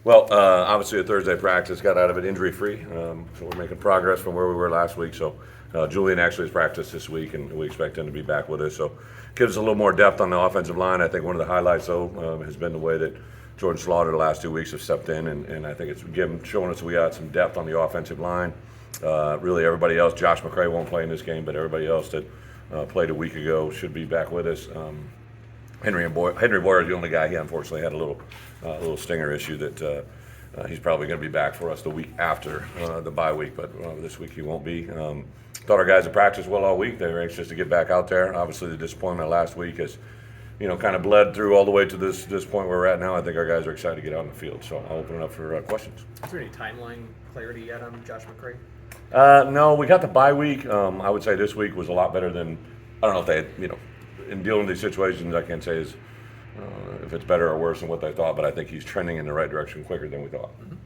Well, obviously a Thursday practice, got out of it injury-free, so we're making progress from where we were last week. So Julian actually has practiced this week, and we expect him to be back with us. So gives us a little more depth on the offensive line. I think one of the highlights, though, has been the way that Jordan Slaughter the last 2 weeks have stepped in, and I think it's showing us we got some depth on the offensive line. Really, everybody else, Josh McCray won't play in this game, but everybody else that played a week ago should be back with us. Henry Boyer is the only guy. He unfortunately had a little stinger issue that he's probably going to be back for us the week after the bye week, but this week he won't be. Thought our guys had practiced well all week. They were anxious to get back out there. Obviously, the disappointment last week has, kind of bled through all the way to this point where we're at now. I think our guys are excited to get out in the field. So I'll open it up for questions. Is there any timeline clarity yet on Josh McCray? No, we got the bye week. I would say this week was a lot better than, I don't know if they, in dealing with these situations, I can't say if it's better or worse than what they thought, but I think he's trending in the right direction quicker than we thought. Mm-hmm.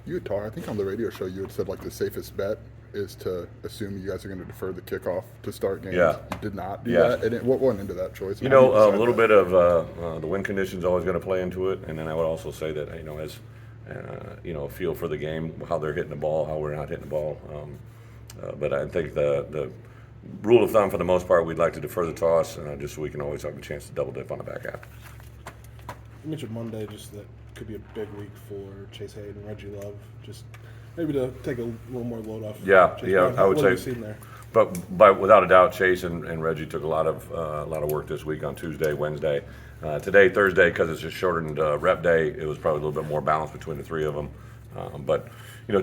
You had talked, I think on the radio show, you had said like the safest bet is to assume you guys are going to defer the kickoff to start games. Yeah. You did not do that. And what went into that choice? A little bit of the wind conditions always going to play into it, and then I would also say that as a feel for the game, how they're hitting the ball, how we're not hitting the ball. But I think the rule of thumb for the most part, we'd like to defer the toss just so we can always have a chance to double dip on the back half. You mentioned Monday, just that could be a big week for Chase Hayden and Reggie Love. Just maybe to take a little more load off. Yeah, Chase yeah, Brown. I would What have say. you seen there? But without a doubt, Chase and Reggie took a lot of work this week on Tuesday, Wednesday, today, Thursday, because it's a shortened rep day. It was probably a little bit more balanced between the three of them. But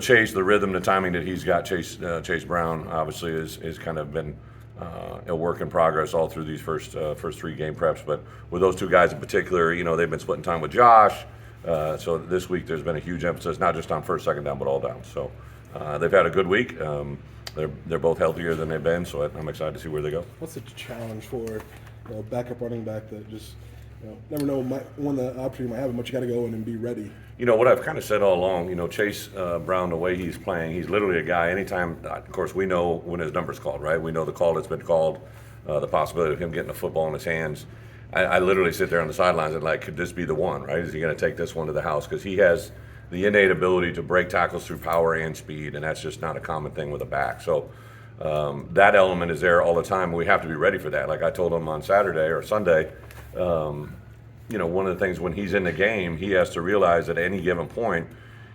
Chase, the rhythm, the timing that he's got, Chase Brown, obviously is kind of been a work in progress all through these first 3 game preps. But with those two guys in particular, they've been splitting time with Josh. So this week there's been a huge emphasis, not just on first, second down, but all down. So they've had a good week. They're both healthier than they've been, so I'm excited to see where they go. What's the challenge for a backup running back that just never know when the opportunity might happen, but you got to go in and be ready? What I've kind of said all along, Chase Brown, the way he's playing, he's literally a guy, anytime, of course, we know when his number's called, right? We know the call that's been called, the possibility of him getting a football in his hands. I literally sit there on the sidelines and could this be the one, right? Is he going to take this one to the house? Because he has the innate ability to break tackles through power and speed, and that's just not a common thing with a back. So that element is there all the time. We have to be ready for that. Like I told him on Saturday or Sunday, one of the things when he's in the game, he has to realize at any given point,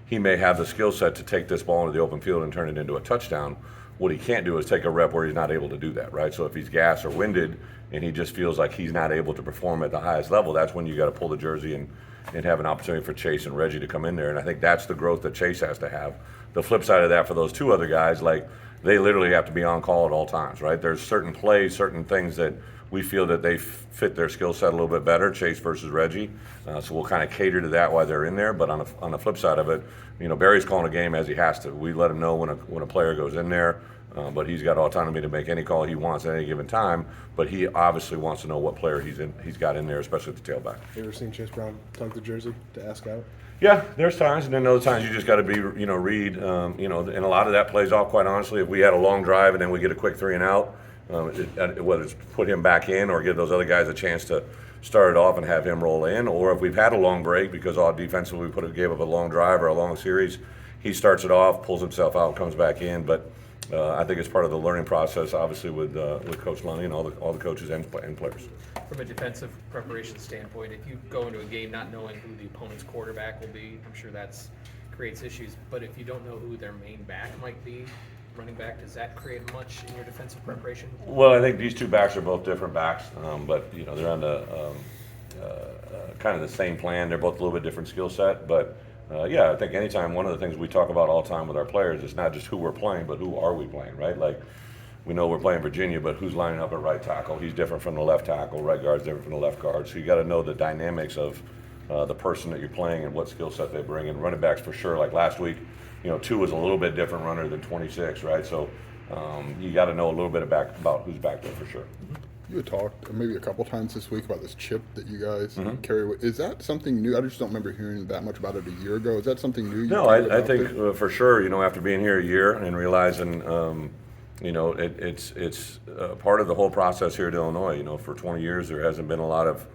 he may have the skill set to take this ball into the open field and turn it into a touchdown. What he can't do is take a rep where he's not able to do that, right? So if he's gassed or winded and he just feels like he's not able to perform at the highest level, that's when you got to pull the jersey and have an opportunity for Chase and Reggie to come in there. And I think that's the growth that Chase has to have. The flip side of that for those two other guys, they literally have to be on call at all times, right? There's certain plays, certain things that we feel that they fit their skill set a little bit better, Chase versus Reggie. So we'll kind of cater to that while they're in there. But on the flip side of it, Barry's calling a game as he has to. We let him know when a player goes in there, but he's got autonomy to make any call he wants at any given time. But he obviously wants to know what player he's got in there, especially at the tailback. You ever seen Chase Brown tug the jersey to ask out? Yeah, there's times, and then other times you just got to be, read, and a lot of that plays off, quite honestly. If we had a long drive and then we get a quick 3 and out, whether it's put him back in or give those other guys a chance to start it off and have him roll in, or if we've had a long break because all defensively we gave up a long drive or a long series, he starts it off, pulls himself out, comes back in. But I think it's part of the learning process, obviously, with Coach Lunny and all the coaches and players. From a defensive preparation standpoint, if you go into a game not knowing who the opponent's quarterback will be, I'm sure that creates issues. But if you don't know who their main back might be, running back, does that create much in your defensive preparation? Well, I think these two backs are both different backs, but they're on the kind of the same plan. They're both a little bit different skill set, but I think anytime, one of the things we talk about all the time with our players is not just who we're playing, but who are we playing, right? We know we're playing Virginia, but who's lining up at right tackle? He's different from the left tackle. Right guard's different from the left guard. So you got to know the dynamics of the person that you're playing and what skill set they bring. And running backs for sure. Like last week, 2 was a little bit different runner than 26, right? So you got to know a little bit about who's back there for sure. You had talked maybe a couple times this week about this chip that you guys carry. Is that something new? I just don't remember hearing that much about it a year ago. Is that something new? No, I think for sure, after being here a year and realizing, it's part of the whole process here at Illinois. For 20 years, there hasn't been a lot of,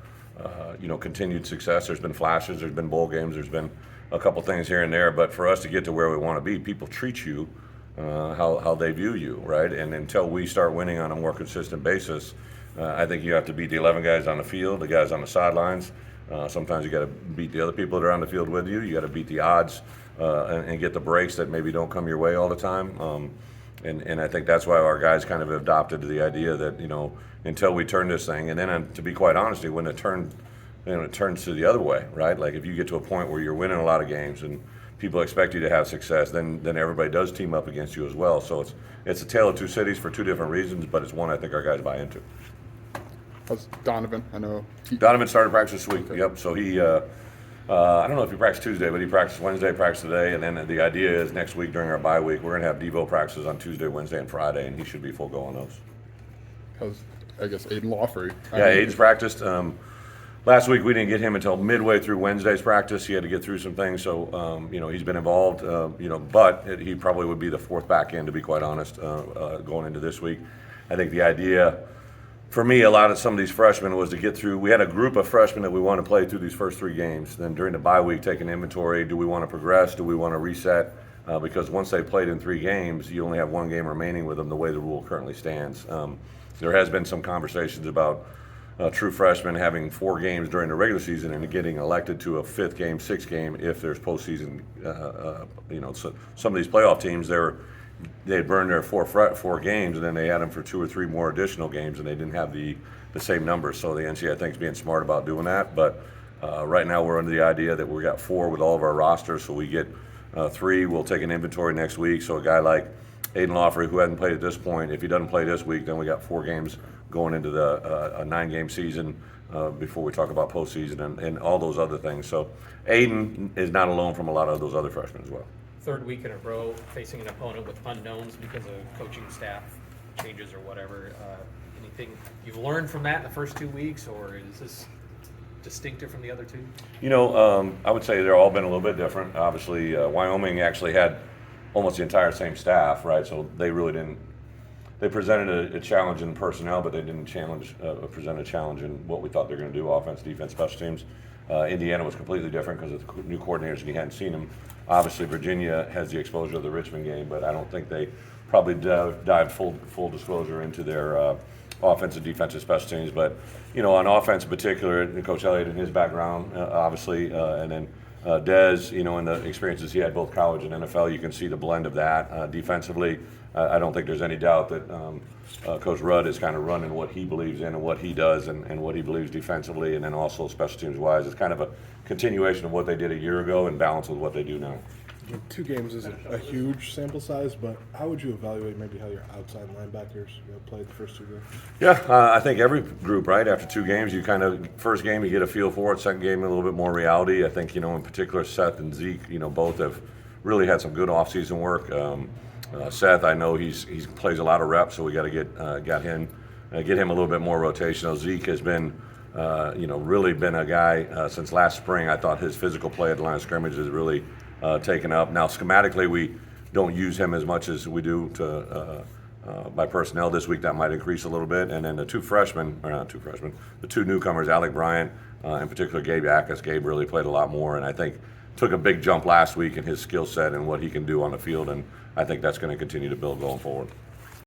continued success. There's been flashes, there's been bowl games, there's been a couple things here and there. But for us to get to where we want to be, people treat you how they view you, right? And until we start winning on a more consistent basis, I think you have to beat the 11 guys on the field, the guys on the sidelines. Sometimes you got to beat the other people that are on the field with you. You got to beat the odds and get the breaks that maybe don't come your way all the time. And I think that's why our guys kind of adopted the idea that, until we turn this thing, and then to be quite honest, when it turns to the other way, right? Like if you get to a point where you're winning a lot of games and people expect you to have success, then everybody does team up against you as well. So it's a tale of two cities for two different reasons, but it's one I think our guys buy into. How's Donovan? I know Donovan started practice this week. Okay. Yep. So he, I don't know if he practiced Tuesday, but he practiced Wednesday, practiced today, and then the idea is next week during our bye week we're going to have Devo practices on Tuesday, Wednesday, and Friday, and he should be full go on those. how's I guess Aidan Lawford. Yeah, Aidan's practiced. Last week we didn't get him until midway through Wednesday's practice. He had to get through some things, so he's been involved. But he probably would be the fourth back end, to be quite honest, going into this week. I think the idea for me, a lot of some of these freshmen was to get through. We had a group of freshmen that we want to play through these first three games. Then during the bye week, take an inventory. Do we want to progress? Do we want to reset? Because once they played in 3 games, you only have 1 game remaining with them the way the rule currently stands. There has been some conversations about true freshmen having 4 games during the regular season and getting elected to a 5th game, 6th game if there's postseason. So some of these playoff teams, they burned their 4 games, and then they had them for 2 or 3 more additional games, and they didn't have the same numbers. So the NCAA, I think, is being smart about doing that. But right now we're under the idea that we got 4 with all of our rosters, so we get 3. We'll take an inventory next week. So a guy like Aidan Lawford, who hasn't played at this point, if he doesn't play this week, then we got 4 games going into a 9-game season before we talk about postseason and all those other things. So Aidan is not alone from a lot of those other freshmen as well. 3rd week in a row facing an opponent with unknowns because of coaching staff changes or whatever. Anything you've learned from that in the first 2 weeks, or is this distinctive from the other 2? I would say they're all been a little bit different. Obviously, Wyoming actually had almost the entire same staff, right? So they really didn't. They presented a challenge in personnel, but they didn't present a challenge in what we thought they were going to do: offense, defense, special teams. Indiana was completely different because of the new coordinators, and you hadn't seen them. Obviously, Virginia has the exposure of the Richmond game, but I don't think they probably dived full disclosure into their offensive, defensive, special teams. But on offense in particular, Coach Elliott and his background, obviously, and then Dez, in the experiences he had both college and NFL, you can see the blend of that. Defensively, I don't think there's any doubt that Coach Rudd is kind of running what he believes in and what he does and what he believes defensively, and then also special teams wise. It's kind of a continuation of what they did a year ago and balance with what they do now. 2 games isn't a huge sample size, but how would you evaluate maybe how your outside linebackers played the first 2 games? Yeah, I think every group, right, after 2 games, you kind of, first game you get a feel for it, second game a little bit more reality. I think, in particular Seth and Zeke, both have really had some good off-season work. Seth, I know he plays a lot of reps, so we got to get him a little bit more rotational. Zeke has been, really been a guy since last spring. I thought his physical play at the line of scrimmage has really taken up. Now, schematically, we don't use him as much as we do by personnel this week. That might increase a little bit. And then the 2 newcomers, Alec Bryant, in particular Gabe Yackas. Gabe really played a lot more, and I think took a big jump last week in his skill set and what he can do on the field, and I think that's going to continue to build going forward.